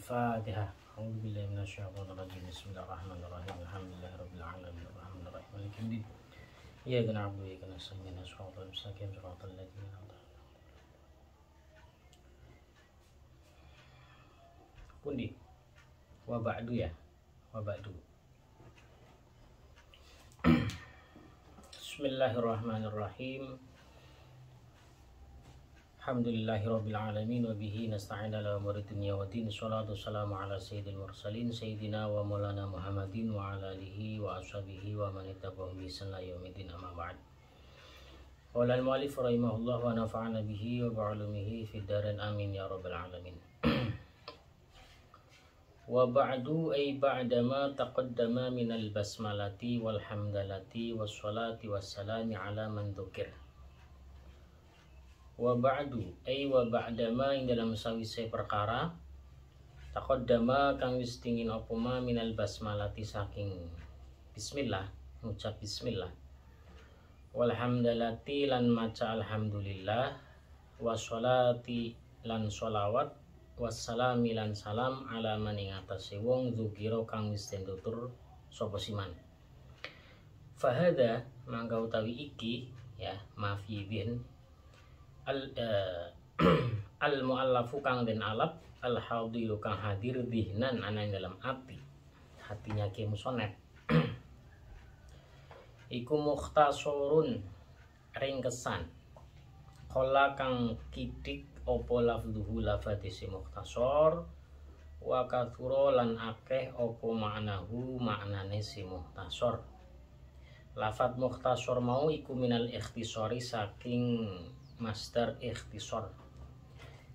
Al-Fatihah. A'udzubillahi minasyaitonir rajim. Bismillahirrahmanirrahim. Alhamdulillahirabbil alamin. Arrahmanirrahim. Maliki yaumiddin. Iyyaka na'budu wa iyyaka nasta'in. Ihdinas siratal mustaqim. Siratal ladzina an'amta 'alaihim. Pundi? Wa ba'du ya. Wa ba'du. Bismillahirrahmanirrahim. Alhamdulillahirabbil alamin wa bihi nasta'inu ala umuri dunya waddin. Shalatu wassalamu ala sayyidil mursalin sayyidina wa maulana Muhammadin wa ala alihi wa ashabihi wa man ittaba'ahum bi ihsan ila yaumiddin, amma ba'd. Qala al-mu'allif rahimahullah wa nafa'ana bihi wa ba'ulumihi fid dharain amin ya rabbal alamin. Wa ba'du ay ba'dama taqaddama minal basmalati wal hamdalati wassalati wassalami ala man dzukir. Wa ba'du ay wa ba'dama ing dalam sawise perkara taqaddama kang wis tingin apa ma minal basmalati saking bismillah, ngucap bismillah, wal hamdalati lan maca alhamdulillah, wassalati lan sholawat, wassalami lan salam ala man ing atase wong dzukira kang wis den tutur sapa siman. Fahada mangka utawi iki ya mafidin al mu'allafu kang den alap, al hadiru kang hadir dihnan ana ing dalam hatinya ki musonep. Iku mukhtasorun ringkesan kola kang kidik opo lafduhu lafadisi mukhtasor, wa kathuro lan akeh opo ma'nahu maknane si mukhtasor. Lafad mukhtasor mau iku minal ikhtisori saking masdar ikhtisor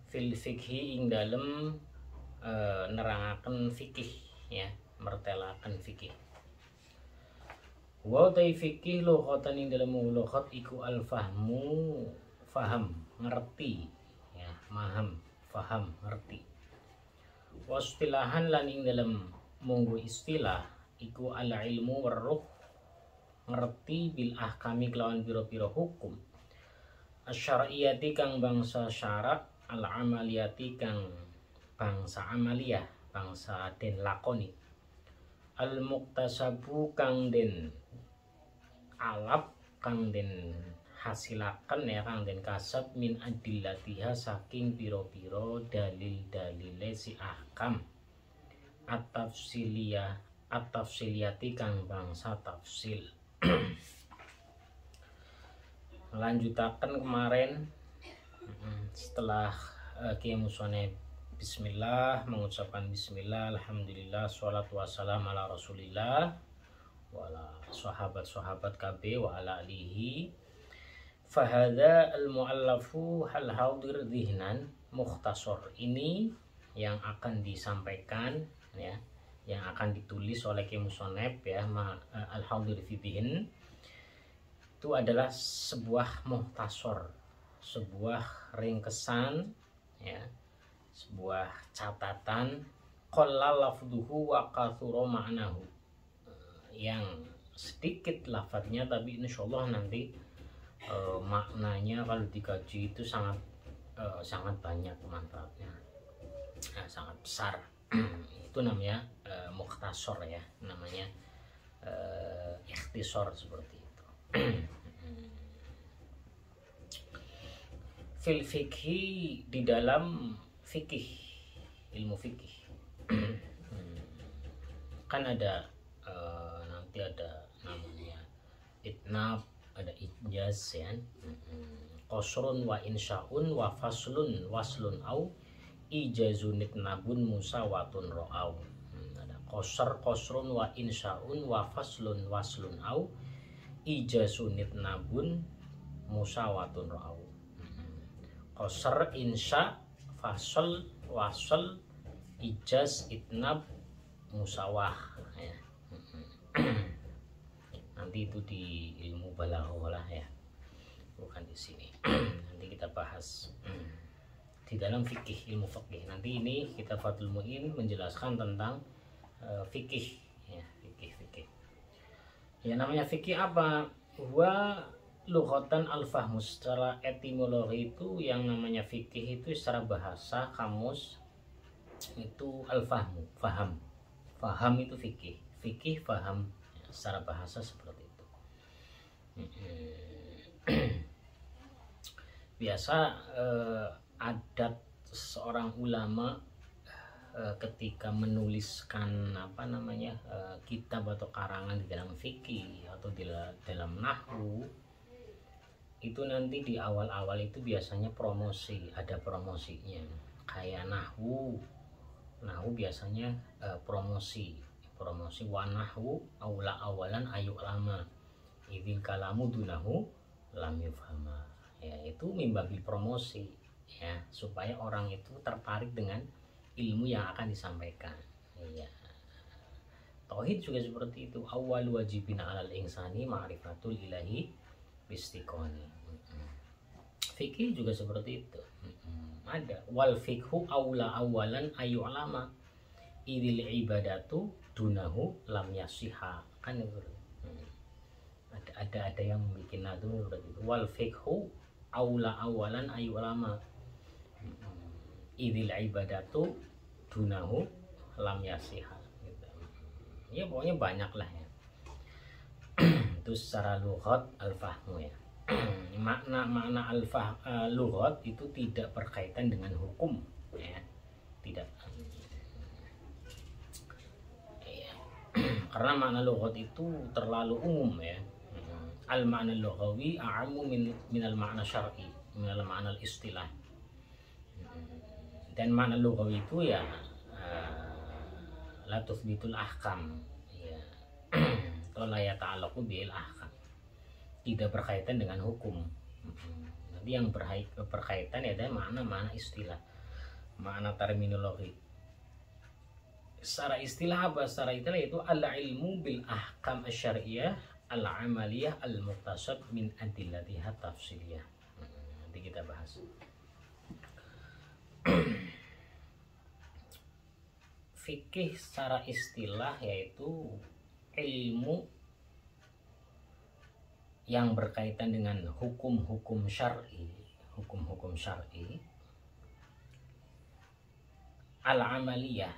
fil fikhi ing dalem nerangaken fikih ya, mertelaken fikih. Wa ta fikih lughatan ing dalem lughat iku al fahmu faham ngerti ya, maham faham ngerti. Wastilahan lan ing dalem munggu istilah iku al ilmu waruh ngerti bil ahkami kelawan pira-pira hukum, asyariyati kang bangsa syarak, al amaliyati kang bangsa amaliyah bangsa den lakoni, al muktasabu kang den alap kang den hasilaken ya, kang den kasab min adillatiha saking piro-piro dalil-dalile si ahkam, at-tafsiliyah at-tafsiliyati kang bangsa tafsil. Lanjutakan kemarin setelah Kiai Musone bismillah, mengucapkan bismillah, alhamdulillah, sholatu wassalam ala rasulillah wa ala sahabat-sahabat KB wa ala alihi. Fahadha al-mu'allafu hal hadir dhihnan mukhtasor, ini yang akan disampaikan ya, yang akan ditulis oleh Kiai Musonep ya, al-hadir fi dhihin itu adalah sebuah muhtasor, sebuah ringkesan ya, sebuah catatan qalla lafduhu wa kathura ma'nahu, yang sedikit lafadznya tapi insyaallah nanti maknanya kalau dikaji itu sangat banyak manfaatnya, sangat besar. Itu namanya mukhtasor ya, namanya ikhtisor seperti itu. Fil fikhi, di dalam fikih, ilmu fikih kan ada nanti ada namanya itnab, ada ijaz ya, qasrun wa insya'un wa faslun waslun au ijazun itnabun musawatun ro'au. Ada qasrun wa insya'un wa faslun waslun au ijazun itnabun musawatun ro'au. Qasr, insya, fasl, wasl, ijaz, itnab, musawah ya. Nanti itu di ilmu balaghah lah ya, bukan di sini. Nanti kita bahas di dalam fikih, ilmu fikih. Nanti ini kita Fathul Mu'in menjelaskan tentang fikih ya, fikih. Ya, namanya fikih apa? Wa lughatan al-fahmu, secara etimologi itu yang namanya fikih itu secara bahasa kamus itu al-fahmu, faham itu fikih faham, ya, secara bahasa seperti itu. Biasa adat seorang ulama ketika menuliskan kitab atau karangan di dalam fikih atau di dalam nahwu, itu nanti di awal-awal itu biasanya promosi, ada promosinya. Kayak nahwu biasanya promosi wa nahwu awalan ayu lama idil kalamu dunahu lam yufhama, ya itu mimbabil promosi, ya supaya orang itu tertarik dengan ilmu yang akan disampaikan. Ya. Tauhid juga seperti itu. Awal wajibin alal insani ma'rifatul ilahi bistiqoni. Fikih juga seperti itu. Ada wal fikhu awalan ayu alama idil ibadatu dunahu lam yasiha, kan itu. Ada yang bikin nadu seperti itu. Wal fikhu awalan ayu alama idil ibadatu dunahu lam yasiha, gitu. Ya pokoknya banyak lah ya. Itu secara lughat al-fahmu ya. makna lughat itu tidak berkaitan dengan hukum ya, tidak ya. Karena makna lughat itu terlalu umum ya. Al makna lughawi a'ammu min al makna syar'i, min al makna al istilah. Dan makna lughawi itu ya la tuthbitul ahkam ya. Atau la yata'allaqu bil ahkam, tidak berkaitan dengan hukum. Nanti yang berkaitan ya ada makna istilah, makna terminologi. Secara istilah apa? Secara istilah itu al-ilmu bil ahkam asy-syar'iyyah al-amaliyah al-muktasab min adillatiha tafsiliyah. Nanti kita bahas. Fikih secara istilah yaitu ilmu yang berkaitan dengan hukum-hukum syar'i, al-amaliyah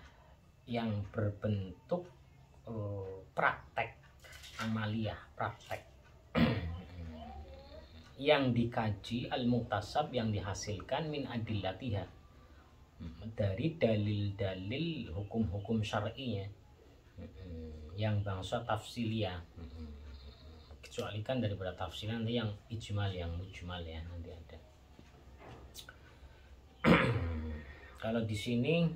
yang berbentuk praktek, amaliyah praktek yang dikaji, al-muktasab yang dihasilkan min adillatiha dari dalil-dalil hukum-hukum syar'inya yang bangsa tafsiliyah, kecuali kan daripada tafsir nanti yang ijmal, yang mujmal ya nanti ada. Kalau di sini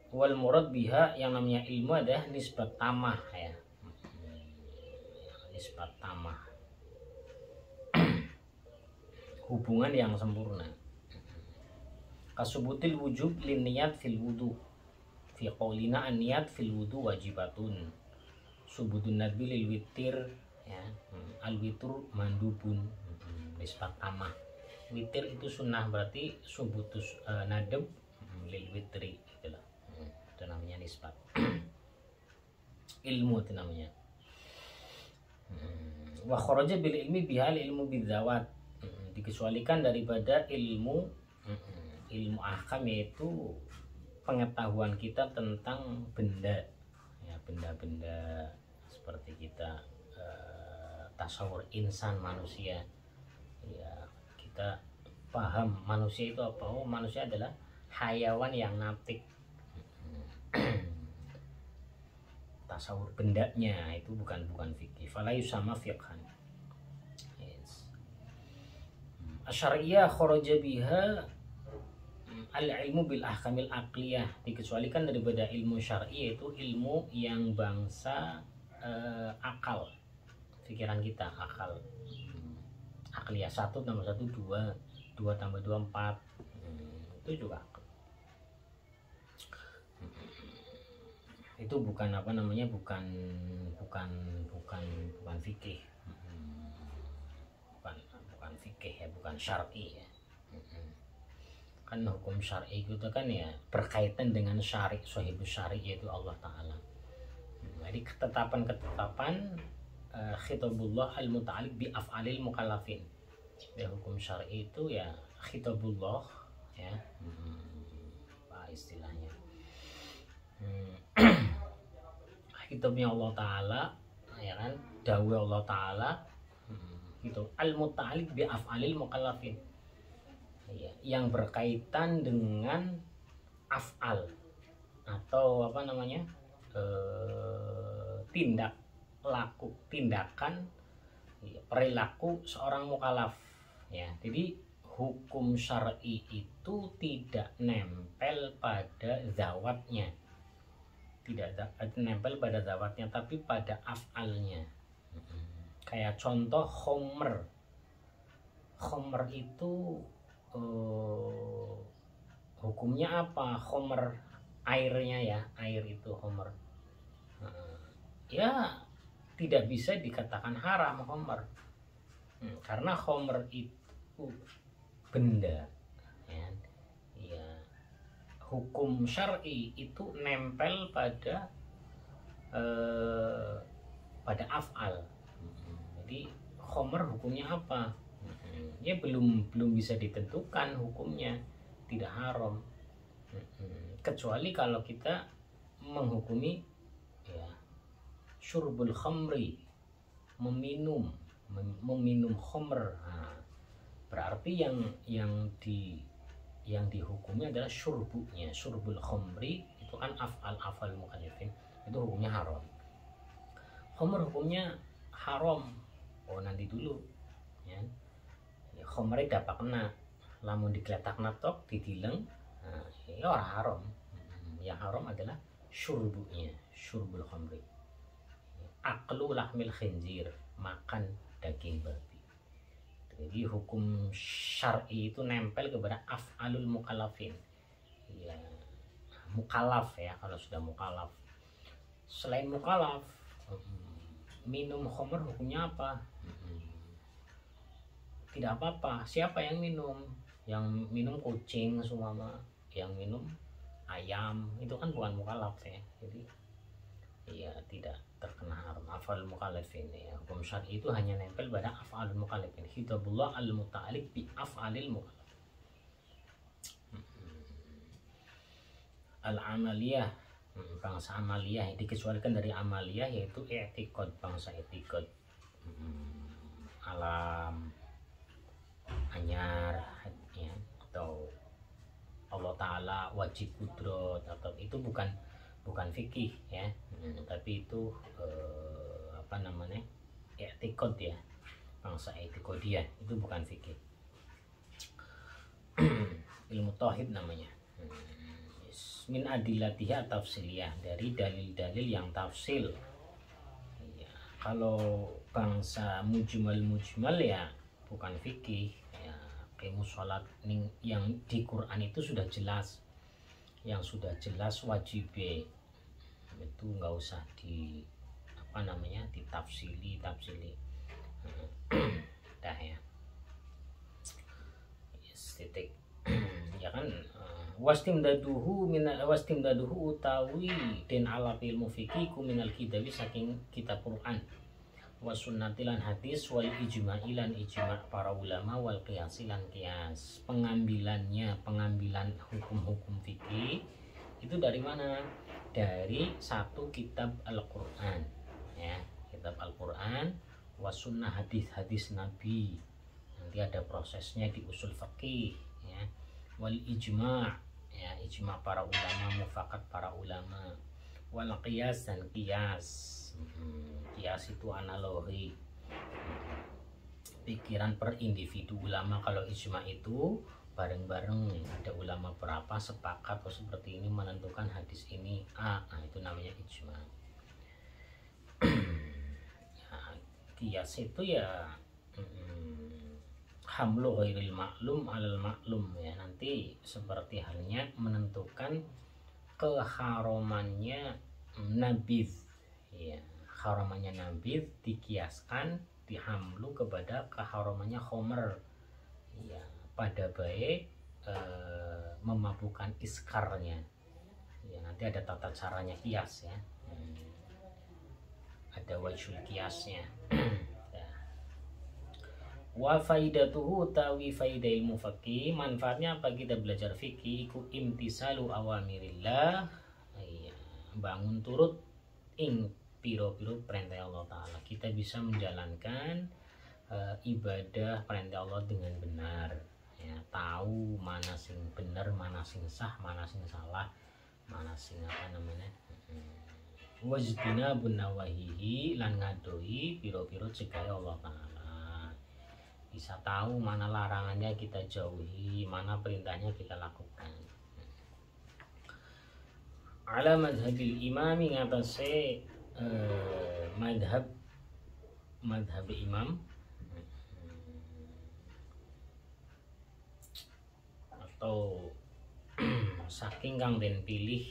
wal murad biha, yang namanya ilmu adalah nisbat tamah ya, nisbat tamah, hubungan yang sempurna. Kasubutil wujub lin niyat fil wudu fi qaulina an niyat fil wudu wajibatun, subutun nadbi lil witir ya, al witur mandubun, nisbat tamah. Witir itu sunnah, berarti subutus nadab lil witri gitu loh. Itu namanya nisbat. Ilmu itu namanya. Wa kharaja bil ilmi bihal ilmu bidzawat, dikecualikan daripada ilmu ahkam, yaitu pengetahuan kita tentang benda ya, benda-benda seperti kita tasawur insan, manusia ya, kita paham manusia itu apa. Oh, manusia adalah hayawan yang natik. Tasawur bendanya itu bukan fikih. Fala yusama fiqhan. Yes. Asyariyah kharaja biha al-ilmu bil ahkamil aqliyah, dikecualikan daripada ilmu syar'i, yaitu ilmu yang bangsa akal, pikiran kita, akal. Akliyah 1 tambah 1 2, 2 tambah 2 4. Itu juga akal. Itu bukan bukan fikih. Bukan fikih ya, bukan syar'i ya. Kan hukum syar'i itu kan ya berkaitan dengan syari, sahibus syari, yaitu Allah Ta'ala. Jadi ketetapan khitabullah al-muta'alliq bi af'alil mukallafin. Ya, hukum syar'i itu ya khitabullah ya, apa istilahnya, khitabnya Allah Ta'ala ya kan, dawuh Allah Ta'ala gitu, al-muta'alliq bi af'alil mukallafin ya, yang berkaitan dengan af'al atau apa namanya, tindakan ya, perilaku seorang mukallaf ya. Jadi hukum syar'i itu tidak nempel pada zawatnya, nempel pada zawatnya, tapi pada af'alnya. Kayak contoh khomer itu hukumnya apa? Khomer airnya ya, air itu khomer ya tidak bisa dikatakan haram khomer, karena khomer itu benda ya, ya hukum syar'i itu nempel pada af'al. Jadi khomer hukumnya apa? Ya belum bisa ditentukan hukumnya, tidak haram, kecuali kalau kita menghukumi ya syurbul khamri, meminum khamr. Nah, berarti yang dihukumi adalah syurbunya. Syurbul khamri itu kan afal mukallafin, itu hukumnya haram. Khamr hukumnya haram. Oh nanti dulu ya, khamrnya dapat kena, lamun digletakna tok didileng, nah, ya orang haram. Yang haram adalah syurbunya, syurbul khamri. Aklu lahmil khinzir, makan daging babi. Jadi hukum syar'i itu nempel kepada af'alul mukallafin ya, mukallaf ya, kalau sudah mukallaf. Selain mukallaf, minum khamr hukumnya apa? Tidak apa-apa. Siapa yang minum? Yang minum kucing semua, yang minum ayam itu kan bukan mukallaf ya. Jadi ya tidak terkena haram. Af'alul mukallafin ya, hukum syar'i itu hanya nempel pada af'alul mukallafin. Khitabullah al-muta'alliq bi af'alil mukallaf. Al-amaliyah, bangsa amaliyah yang dikecualikan dari amaliyah yaitu i'tiqad, bangsa i'tiqad, alam anyar ya, atau Allah Ta'ala wajib kudrot, atau itu bukan fikih ya, tapi itu apa namanya, i'tiqad ya, bangsa i'tiqadiyah, itu bukan fikih. Ilmu tauhid namanya. Min adillatiha tafsiliyah, dari dalil-dalil yang tafsil ya. Kalau bangsa mujmal ya bukan fikih ya, kayak musolat yang di Quran itu sudah jelas, yang sudah jelas wajib itu nggak usah di apa namanya, ditafsili dah ya, titik ya kan. Wastimdaduhu utawi den ala ilmu fikih minal kidawi, saking kitab Quran, wasunnatilan hadis, wal ijma'ilan ijma' para ulama, wal qiyasilan qiyas. Pengambilan hukum-hukum fikih itu dari mana? Dari satu kitab Al-Quran ya, kitab Al-Quran, wasunnah hadis Nabi, nanti ada prosesnya di usul fikih ya, wal ijma' ya, ijma' para ulama, mufakat para ulama, wal qiyas dan qiyas. Qiyas itu analogi, pikiran per individu ulama. Kalau ijma' itu bareng-bareng, ada ulama berapa sepakat oh seperti ini menentukan hadis ini nah, itu namanya ijma'. Ya, qiyas itu ya hamlu ghairil maklum alal maklum ya, nanti seperti halnya menentukan keharamannya nabidh ya, haramannya nabidh dikiaskan, dihamlu kepada keharamannya khomer ya, pada baik memabukkan iskarnya ya, nanti ada tata caranya kias ya, ada wajhul kiasnya. Wa faidatuhu utawi faida ilmu fikih, manfaatnya apa kita belajar fikih iku imtisalu awamirillah, bangun turut ing piro-piro perintah Allah Ta'ala. Kita bisa menjalankan ibadah perintah Allah dengan benar, ya, tahu mana sing benar, mana sing sah, mana sing salah, mana sing apa namanya, wajibina bunawahihi lan ngadoi piro-piro cegah Allah Ta'ala. Bisa tahu mana larangannya kita jauhi, mana perintahnya kita lakukan. Ala madhabil imami ngatasi madhab imam atau saking kang den pilih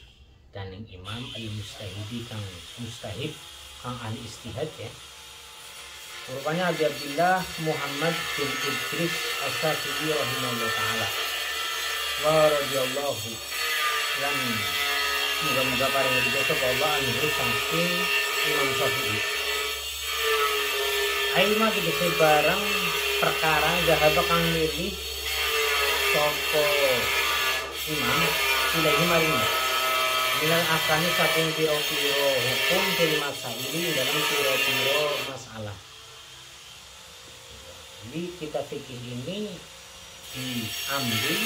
daning imam al mustahidi kang mustahid kang ahli istihad, ya. Rupanya Abi Abdillah Muhammad bin Idris Asy-Syafi'i rahimahullah ta'ala wa radhiyallahu lan moga-moga paring ridho Allah anhu saking Imam Syafi'i. Aima tegese barang perkara jahaba kang milih sapa imam ilahi maring minal akani saking piro-piro hukum fil masaili dalam piro-piro masalah. Jadi kita fikih ini diambil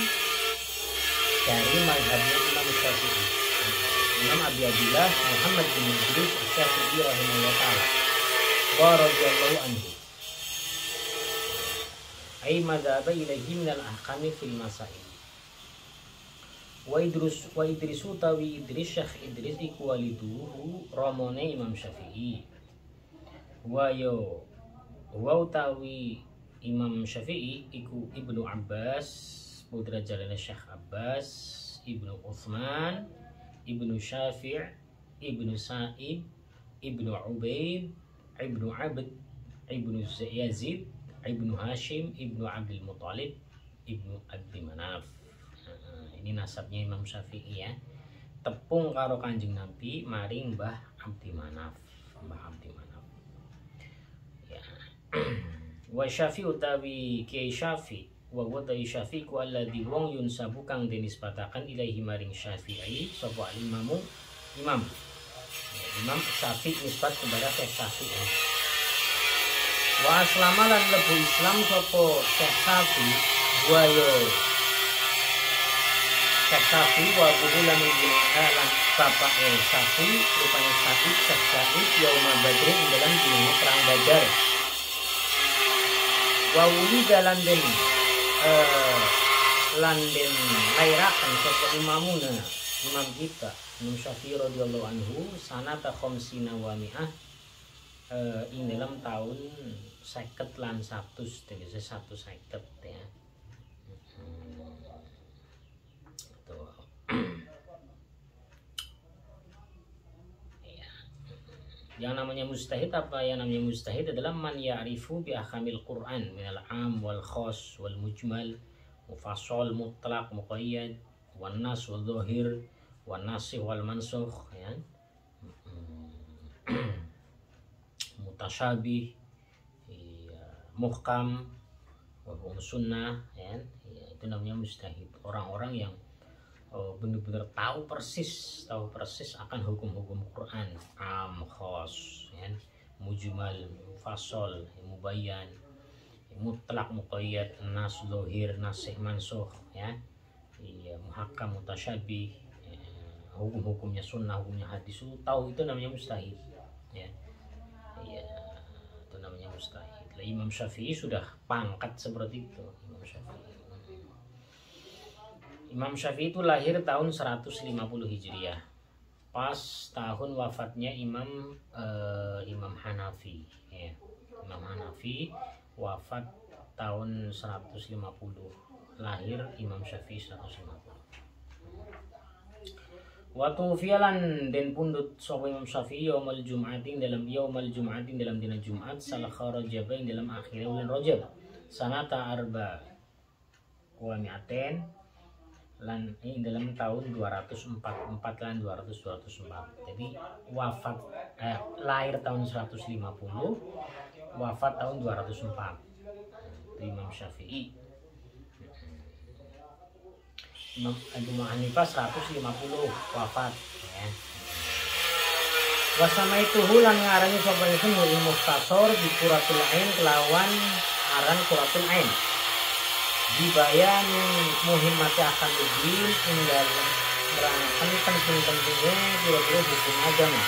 dari mazhabnya Imam Syafi'i, Imam Abi Abdillah Muhammad bin Idris Asy-Syafi'i rahimahullah ta'ala wa radhiyallahu anhu. Ai madzhaba ilaihi minal ahkami fil masail. Wa Idrisu tawi Idris Syekh Idris iku waliduhu ramone Imam Syafi'i. Wa utawi Imam Syafi'i iku Ibnu Abbas, putra jalane Syekh Abbas, Ibnu Utsman, Ibnu Syafi', Ibnu Sa'id, Ibnu Ubaid, Ibnu Abd, Ibnu Yazid, Ibnu Hashim, Ibnu Abdul Muthalib, Ibnu Abdi Manaf. Ini nasabnya Imam Syafi'i, ya. Tepung karo Kanjeng Nabi maring Mbah Abdi Manaf, Mbah Abdi Manaf. Ya. Wa Syafi'i utawi Kiai Syafi' wa utawi Syafi'i ku alladzi wong yunsabu kang dinisbataken ilaihi maring Syafi'i sapa imam. Imam Syafi'i nisbat kepada Syekh Syafi'i. Wa aslama lan lebu Islam sapa Syekh Syafi'i wa yo Syekh Syafi'i wa bulan lan bapak Syafi'i rupanya Syekh Syafi'i yauma Badr dalam dina perang Badar. Wawuli dalam den landen lairakan sapa imamuna imam kita Imam Syafi'i radhiyallahu anhu sanata khamsina wa mi'ah ing dalam tahun 50 lan 100 tegese 150, ya. Yang namanya mustahid apa? Yang namanya mustahid adalah man ya'rifu bi ahkamil Qur'an minal am wal khas wal mujmal mufassal mutlaq muqayyad wan nas wal zahir wan nasikh wal mansukh, ya. Mutasyabih, ya, muhkam wa sunnah, ya. Itu namanya mustahid. Orang-orang yang benar-benar tahu persis akan hukum-hukum Quran, am, khos, ya, mujmal, fasol, mubayyan, mutlak, muqayyad, nas, lohir, nasikh, mansukh, ya, muhakkam, mutasyabih, ya, hukum-hukumnya sunnah, hukumnya hadis, tahu, itu namanya mustahid, ya. Itu namanya mustahid. Imam Syafi'i sudah pangkat seperti itu. Imam Syafi'i itu lahir tahun 150 Hijriah, pas tahun wafatnya Imam Hanafi, ya. Imam Hanafi wafat tahun 150, lahir Imam Syafi'i 150. Waktu fialan den pundut sapa Imam Syafi'i yaumul Jum'atin dalam dina Jumat salah Rajab dalam akhir bulan Rajab sanata arba wa mi'aten lan ini dalam tahun 204 lan 204. Jadi wafat lahir tahun 150, wafat tahun 204. itu Imam Syafi'i. Imam Abu Hanifah 150 wafat ya. Wasama itu hulan ngarani sapa isun ilmu mukhtasar di Quratul Ain kelawan aran Quratul Ain. Dibayan muhimmati akan din tinggal merangkan penting-pentingnya biro-biro hukum agama.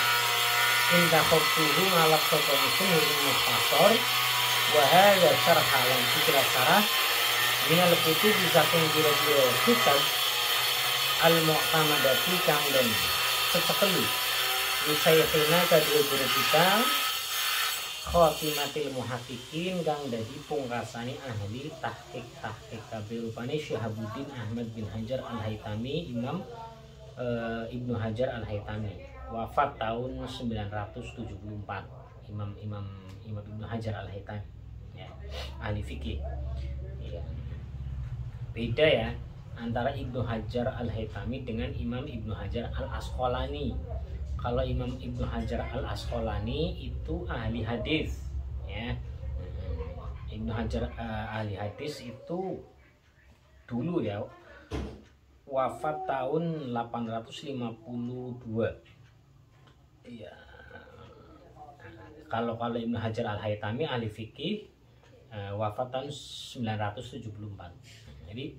Indah khoftuhu ngalak sapa isun ilmu mukhtasar wa hadza syarh lan sikra sarah minal kutub saking biro-biro kitab al-mu'tamadati kang den secekeli Wisaykhina kadua guru kita Khotimatil Muhaqqiqin kang dadi pungkasane ahli tahqiq kabeh rupane Syihabuddin Ahmad bin Hajar Al-Haytami Imam Ibnu Hajar Al-Haytami wafat tahun 974 Imam Ibnu Hajar Al-Haytami ya, ahli fikih ya. Beda ya antara Ibnu Hajar Al-Haytami dengan Imam Ibnu Hajar Al-Asqalani. Kalau Imam Ibnu Hajar Al-Asqalani itu ahli hadis ya. Ibnu Hajar ahli hadis itu dulu ya wafat tahun 852 ya. Kalau Ibnu Hajar Al-Haytami ahli fikih wafat tahun 974. Jadi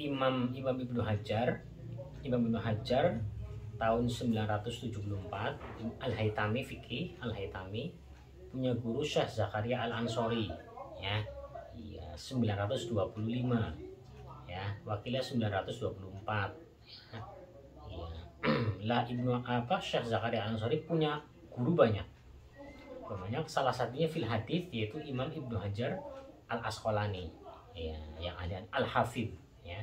Imam Ibnu Hajar tahun 974 Al-Haytami fikih Al-Haytami punya guru Syekh Zakaria Al-Ansori ya. Iya 925 ya, wakilnya 924 ya. Lah Syekh Zakaria Al-Ansori punya guru banyak. Salah satunya fil hadis yaitu Imam Ibnu Hajar Al-Asqalani ya, yang ahli Al-Hafidh ya.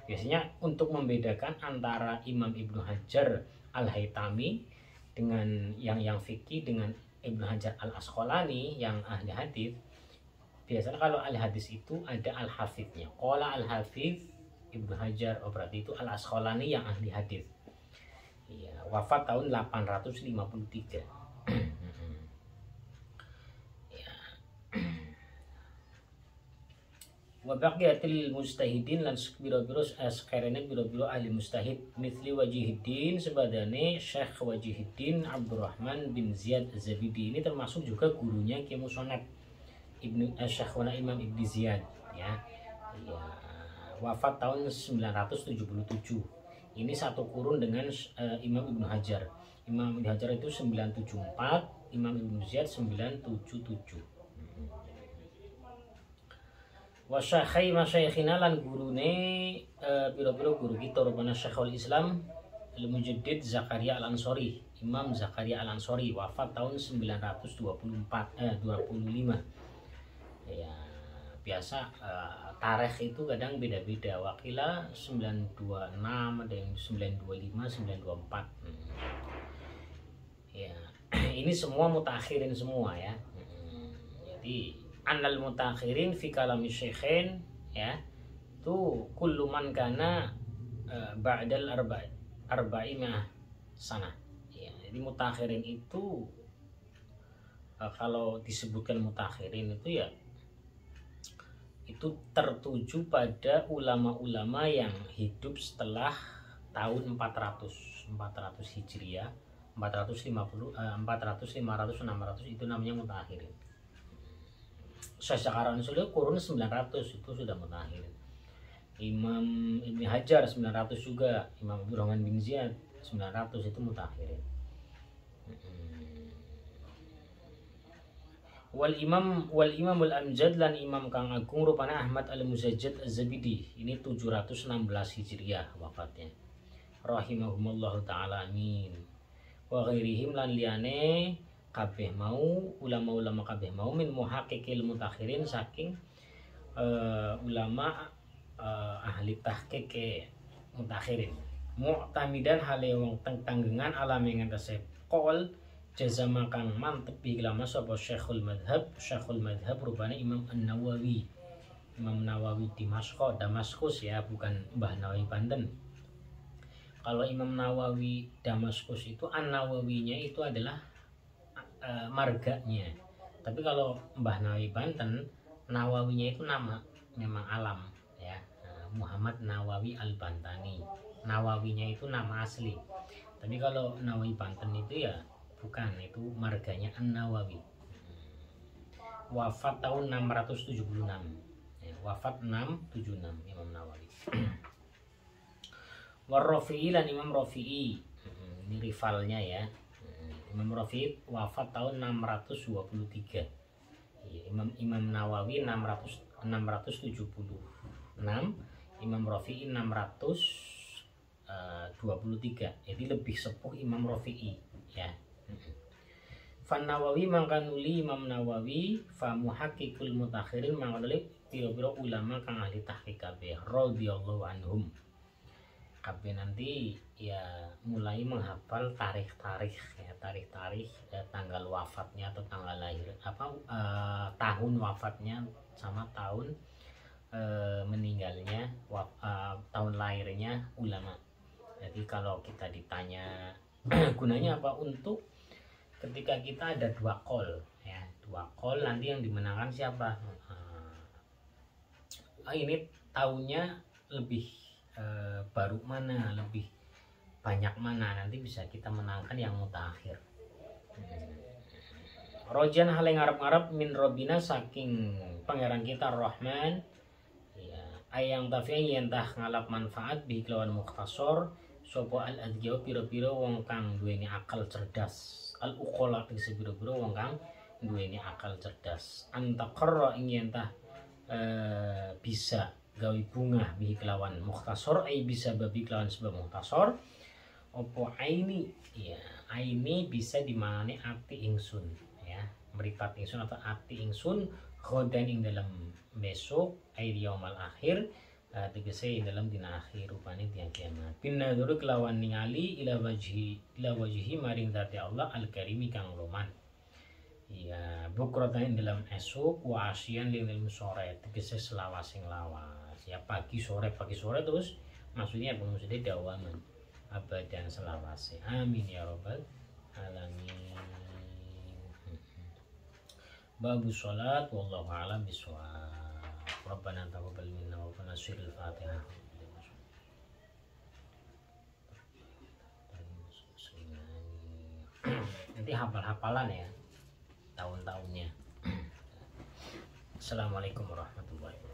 Biasanya untuk membedakan antara Imam Ibnu Hajar Al-Haytami dengan yang fikih dengan Ibnu Hajar Al-Asqalani yang ahli hadis, biasanya kalau ahli hadis itu ada Al-Hafidhnya. Qala Al-Hafidh Ibnu Hajar, berarti itu Al-Asqalani yang ahli hadis. Ya, wafat tahun 853. Wa baqiyatil mustahidin lan biro-biro sakarene biro-biro ahli mustahid mithli Wajihuddin sebadane Syekh Wajihuddin Abdurrahman bin Ziyad Az-Zabidi. Ini termasuk juga gurunya Ki Musonad Syekhuna Imam Ibnu Ziyad ya. Ya, wafat tahun 977. Ini satu kurun dengan Imam Ibnu Hajar. Imam Ibnu Hajar itu 974, Imam Ibnu Ziyad 977. Wasyakhai masyayikhina lan gurune biro-biro guru kita rupanya Syekhul Islam Al-Mujaddid Zakaria Al-Ansori, Imam Zakaria Al-Ansori wafat tahun 925 ya. Biasa tarikh itu kadang beda-beda, wakila 926 ada yang 925 924 ya. Ini semua mutakhirin semua ya. Jadi anal mutakhirin fi kalami syekhin ya tu kullu man kana ba'dal arba'ina sana ya. Jadi mutakhirin itu kalau disebutkan mutakhirin itu ya itu tertuju pada ulama-ulama yang hidup setelah tahun 400 Hijriah 450 400 500 600 itu namanya mutakhirin. Syekh Zakaria Al-Ansori kurun 900 itu sudah mutakhir. Imam Ibnu Hajar 900 juga, Imam Abdurrahman bin Ziyad 900 itu mutakhir. Wal Imam Al-Amjad lan Imam kang agung rupanya Ahmad Al-Muzajjad Az-Zabidi. Ini 716 Hijriah wafatnya. Rahimahumullah taala amin. Wa ghairihim lan liyane kabeh mau ulama-ulama kabeh mau min muhaqqiqil mutakhirin saking ulama ahli tahqiq mutakhirin mu'tamidan hale wong tanggengan alami ngatese qol jazama kang mantep bi lama sapa Syekhul Madhab rupane Imam An-Nawawi, Imam Nawawi Damaskus ya, bukan Mbah Nawawi Banten. Kalau Imam Nawawi Damaskus itu An-Nawawinya itu adalah marganya. Tapi kalau Mbah Nawawi Banten Nawawinya itu nama, memang alam ya. Muhammad Nawawi Al-Bantani. Nawawinya itu nama asli. Tapi kalau Nawawi Banten itu ya bukan, itu marganya An-Nawawi. Wafat tahun 676. Ya, wafat 676 Imam Nawawi. War-Rafi'i dan Imam Rafi'i. Ini rivalnya ya. Imam Rafi'i wafat tahun 623. Imam Nawawi 676, Imam Rafi'i 623. Jadi lebih sepuh Imam Rafi'i ya. Fan Nawawi mangkanuli Imam Nawawi fa muhaqqiqul mutakhirin mangkanuli pira-pira ulama kang ahli tahqiq kabeh radhiyallahu anhum. Kabeh nanti ya mulai menghafal tarikh-tarikh ya, tanggal wafatnya atau tanggal lahir tahun wafatnya sama tahun meninggalnya, tahun lahirnya ulama. Jadi kalau kita ditanya gunanya apa, untuk ketika kita ada dua call ya, nanti yang dimenangkan siapa, ini tahunnya lebih baru mana, lebih banyak mana, nanti bisa kita menangkan yang mutakhir. Rojan hale ngarep-ngarep min robina, saking pangeran kita Rahman ya, ayang tafi'in yentah ngalap manfaat bi kelawan mukhtasor sopo al adjau piro-piro wong kang duweni akal cerdas, al uqola tegese piro-piro wong kang duweni akal cerdas, antaqarra ing yentah bisa gawe bungah bi kelawan mukhtasor, ai bisa babi kelawan sebab mukhtasor opo aini ya, aini bisa dimaknani ati ingsun ya, meripat ingsun atau ati ingsun, khodan ing dalam besok, ai yaumal akhir tegese dalam dina akhir, rupane tiang kiamat. Pinaduru kelawan ningali ila wajhi maring zati Allah al-karimi kang roman ya, bukratan dalam esok wa asyan ing dalam sore, tegese selawas sing lawas ya, pagi sore terus maksudnya maksudnya dawaman abadan selawase. Amin ya rabbal alamin. Babu sholat wallahu a'lam bishawab. Rabbana taqabbal minna wa nasiril Fatihah. Nanti hafal-hafalan ya tahun-tahunnya. Assalamualaikum warahmatullahi wabarakatuh.